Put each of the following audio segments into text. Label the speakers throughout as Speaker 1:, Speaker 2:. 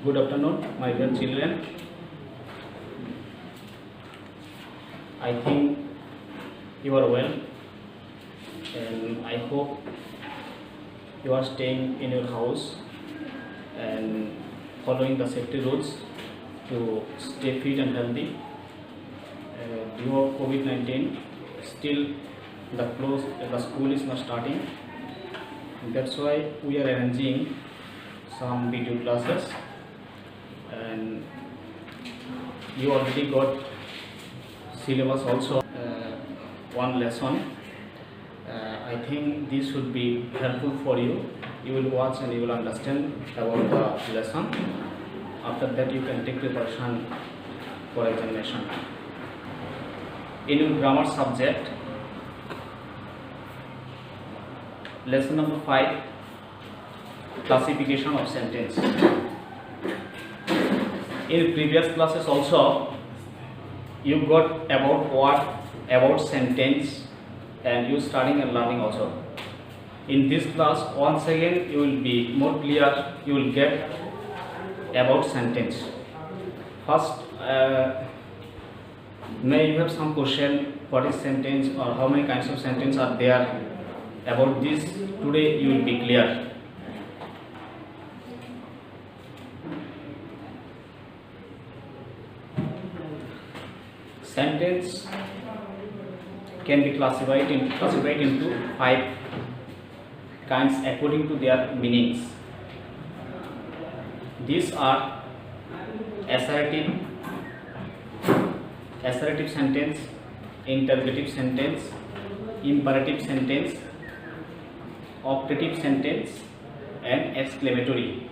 Speaker 1: Good afternoon, my dear children. I think you are well, and I hope you are staying in your house and following the safety rules to stay fit and healthy. Due to COVID-19, still the school is not starting. That's why we are arranging some video classes, and you already got syllabus also, one lesson. I think this should be helpful for you. You will watch and you will understand about the lesson. After that you can take preparation for examination. In your grammar subject, lesson number 5, classification of sentence. In previous classes also you got about what, about sentence, and you studying and learning also. In this class once again you will be more clear, you will get about sentence. First, may you have some question, what is sentence or how many kinds of sentence are there. About this today you will be clear. Sentence can be classified into 5 kinds according to their meanings. These are assertive sentence, interrogative sentence, imperative sentence, optative sentence, and exclamatory.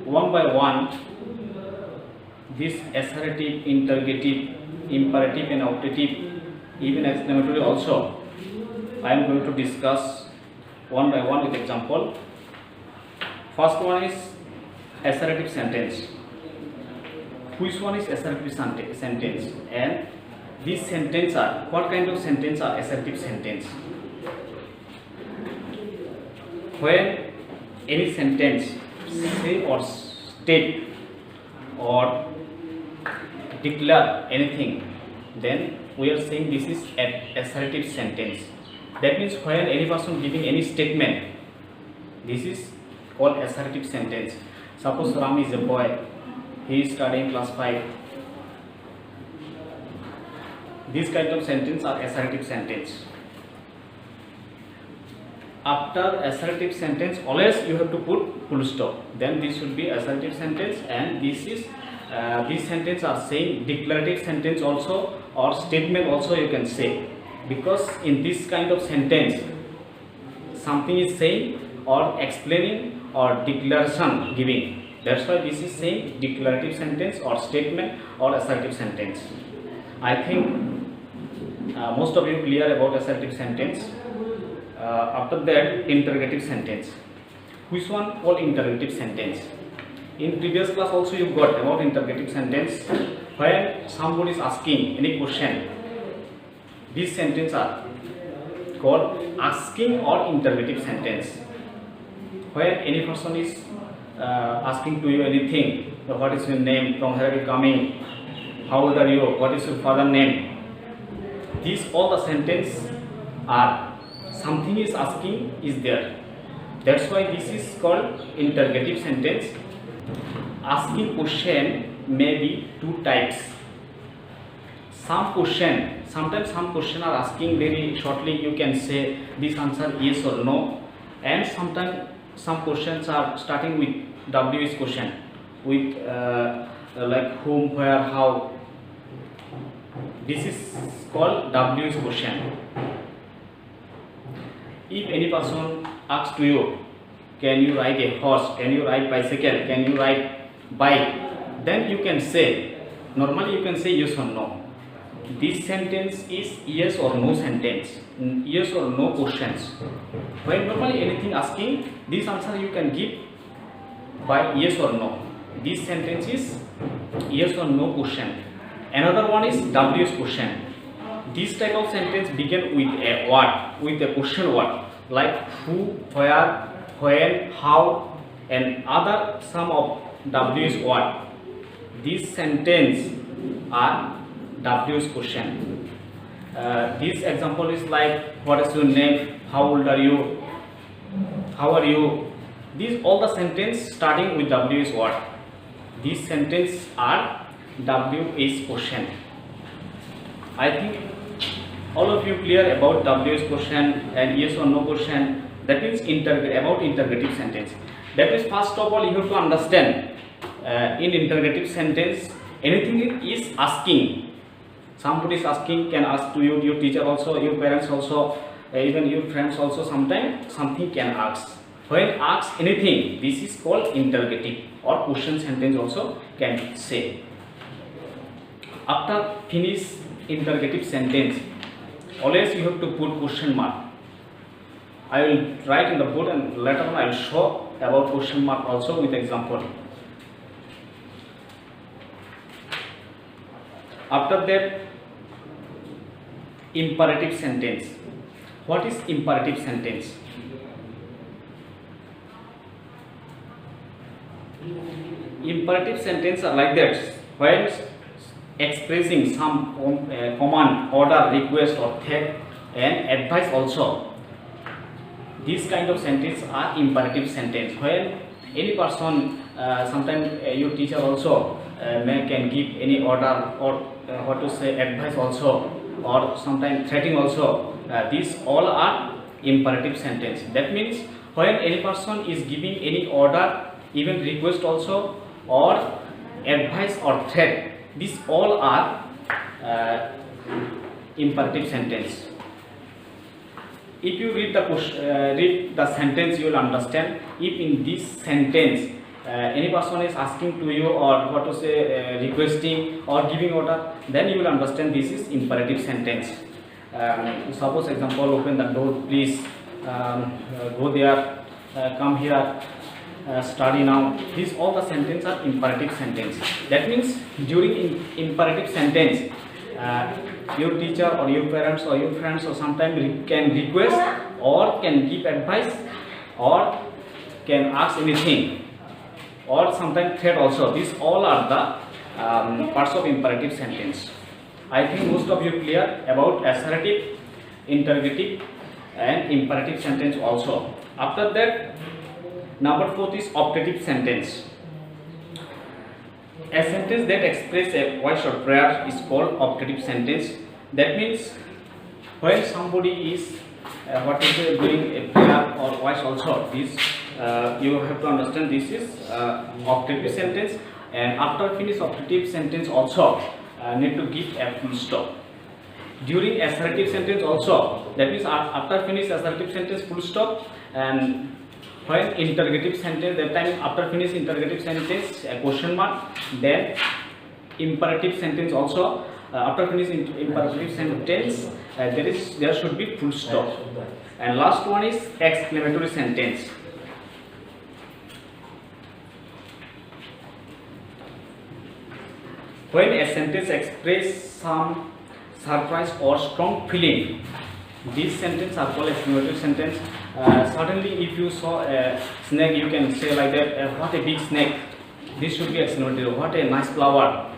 Speaker 1: One by one, this assertive, interrogative, imperative, and optative, even exclamatory also, I am going to discuss one by one with example. First one is assertive sentence. Which one is assertive sentence? And these sentence are, what kind of sentence are assertive sentence? When any sentence say or state or declare anything, then we are saying this is an assertive sentence. That means when any person giving any statement, this is called assertive sentence. Suppose Ram is a boy, he is studying class 5. These kind of sentence are assertive sentence. After assertive sentence, always you have to put full stop. Then this should be assertive sentence, and this is these sentence are saying declarative sentence also, or statement also you can say, because in this kind of sentence something is saying or explaining or declaration giving. That's why this is saying declarative sentence or statement or assertive sentence. I think most of you clear about assertive sentence. After that, interrogative sentence. Which one called interrogative sentence? In previous class also you got about interrogative sentence. When somebody is asking any question, these sentences are called asking or interrogative sentence. When any person is asking to you anything, what is your name, from where are you coming, how old are you, what is your father's name, these all the sentence are something is asking is there. That's why this is called interrogative sentence. Asking question may be 2 types. Sometimes some question are asking very shortly, you can say this answer yes or no, and sometimes some questions are starting with WH question, with like whom, where, how. This is called WH question. If any person asks to you, can you ride a horse, can you ride bicycle, can you ride bike, then you can say, normally you can say yes or no. This sentence is yes or no sentence, yes or no questions. When normally anything asking, this answer you can give by yes or no. This sentence is yes or no question. Another one is WH question. This type of sentence begin with a word, with a question word, like who, where, when, how, and other sum of W is what? This sentence are W's question. This example is like, what is your name? How old are you? How are you? These all the sentence starting with W is what? These sentence are W is question. I think all of you clear about W is question and yes or no question. That means about interrogative sentence. That means first of all you have to understand in interrogative sentence anything is asking. Somebody is asking, can ask to you, your teacher also, your parents also, even your friends also. Sometimes something can ask. When ask anything, this is called interrogative or question sentence also can say. After finish interrogative sentence, always you have to put question mark. I will write in the board and later on I will show about question mark also with example. After that, imperative sentence. What is imperative sentence? Imperative sentence are like that. When expressing some command, order, request or threat and advice also. These kind of sentence are imperative sentence. When any person, sometimes your teacher also can give any order or what to say advice also, or sometimes threatening also. These all are imperative sentence. That means when any person is giving any order, even request also, or advice or threat, these all are imperative sentence. If you read the sentence, you will understand. If in this sentence any person is asking to you or what to say requesting or giving order, then you will understand this is imperative sentence. Suppose example, open the door please, go there, come here, study now. These all the sentences are imperative sentence. That means during imperative sentence, your teacher or your parents or your friends or sometimes can request or can give advice or can ask anything, or sometimes threat also. These all are the parts of imperative sentence. I think most of you clear about assertive, interrogative and imperative sentence also. After that, number 4 is optative sentence. A sentence that expresses a wish or prayer is called optative sentence. That means when somebody is doing a prayer or wish also, this you have to understand this is optative sentence. And after finish optative sentence also need to give a full stop. During assertive sentence also, that means after finish assertive sentence full stop, and when interrogative sentence, that time after finish interrogative sentence a question mark. Then imperative sentence also, after finish imperative sentence there should be full stop. And last one is exclamatory sentence. When a sentence expresses some surprise or strong feeling, these sentences are called exclamatory sentence. Suddenly if you saw a snake, you can say like that, what a big snake. This should be exclamatory. What a nice flower.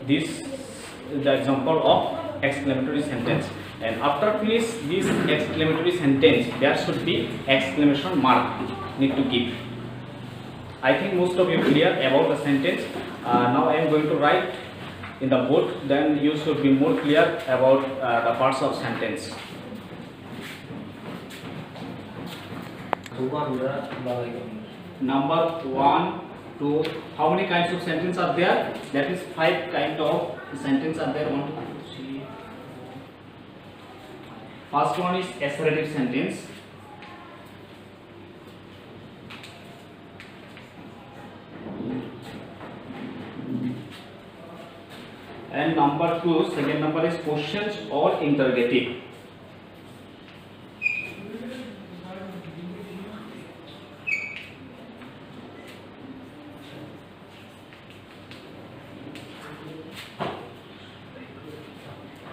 Speaker 1: This is the example of exclamatory sentence. And after finish this exclamatory sentence, there should be exclamation mark need to give. I think most of you clear about the sentence. Now I am going to write in the board, then you should be more clear about the parts of sentence. Number 1, 2, how many kinds of sentence are there? That is 5 kind of sentence are there. 1, 2, 3. First one is assertive sentence. And number 2, second number is questions or interrogative.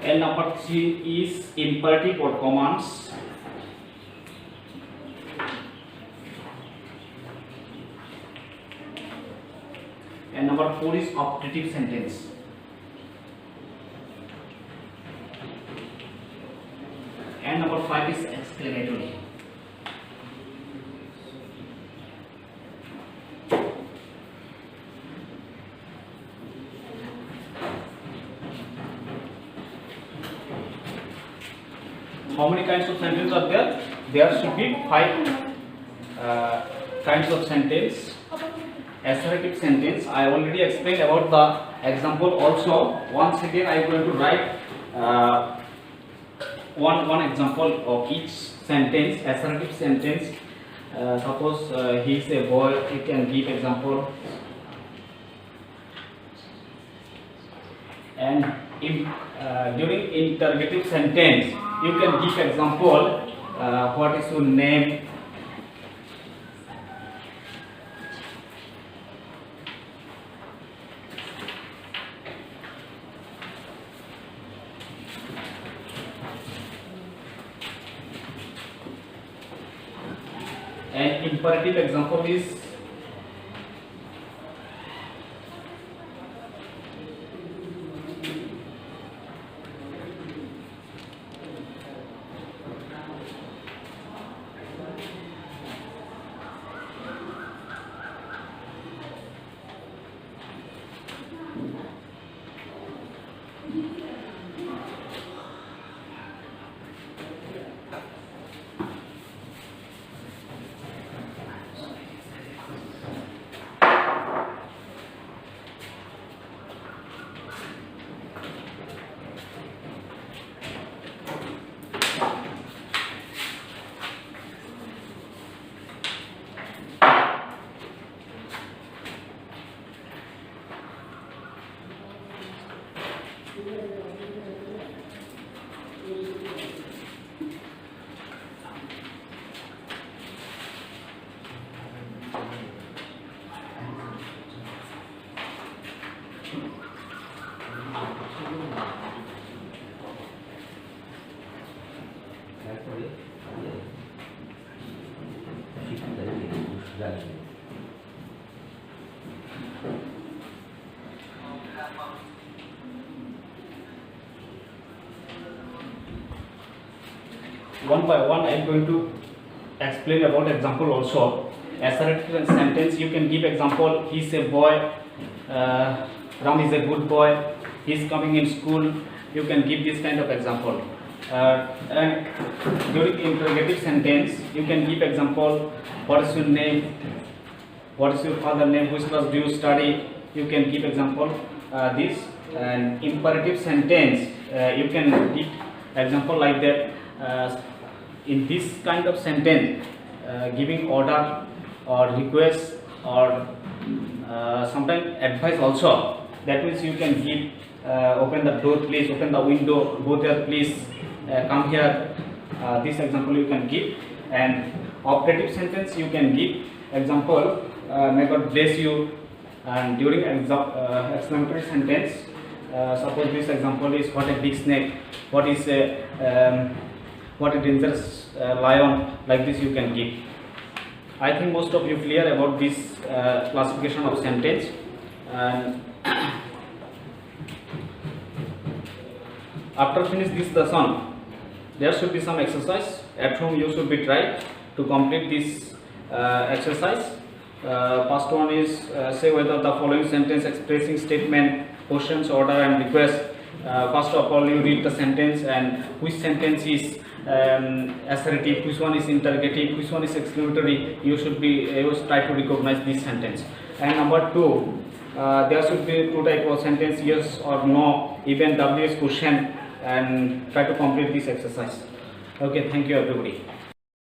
Speaker 1: And number 3 is imperative or commands. And number 4 is optative sentence. And number 5 is exclamatory. How many kinds of sentences are there? There should be 5 kinds of sentence. Assertive sentence, I already explained about the example also. Once again I am going to write one example of each sentence. Assertive sentence, suppose he is a boy, you can give example. And if during interrogative sentence you can give example, what is your name, and imperative example is one by one. I am going to explain about example also. Assertive sentence, you can give example, he is a boy, Ram is a good boy, he is coming in school. You can give this kind of example. And during interrogative sentence you can give example, what is your name, what is your father name, which class do you study. You can give example this. And imperative sentence, you can give example like that. In this kind of sentence, giving order or request or sometimes advice also. That means you can give, open the door please, open the window, go there please, come here. This example you can give. And operative sentence you can give example, may God bless you. And during exclamatory sentence, suppose this example is, what a big snake, what is a what a dangerous lion, like this you can give. I think most of you clear about this classification of sentence. And after finish this lesson, there should be some exercise at home. You should be try to complete this exercise. First one is say whether the following sentence expressing statement, questions, order and request. First of all you read the sentence and which sentence is assertive, which one is interrogative, which one is exclamatory. You should try to recognize this sentence. And number 2, there should be 2 type of sentence, yes or no, even WS question, and try to complete this exercise. Okay, thank you everybody.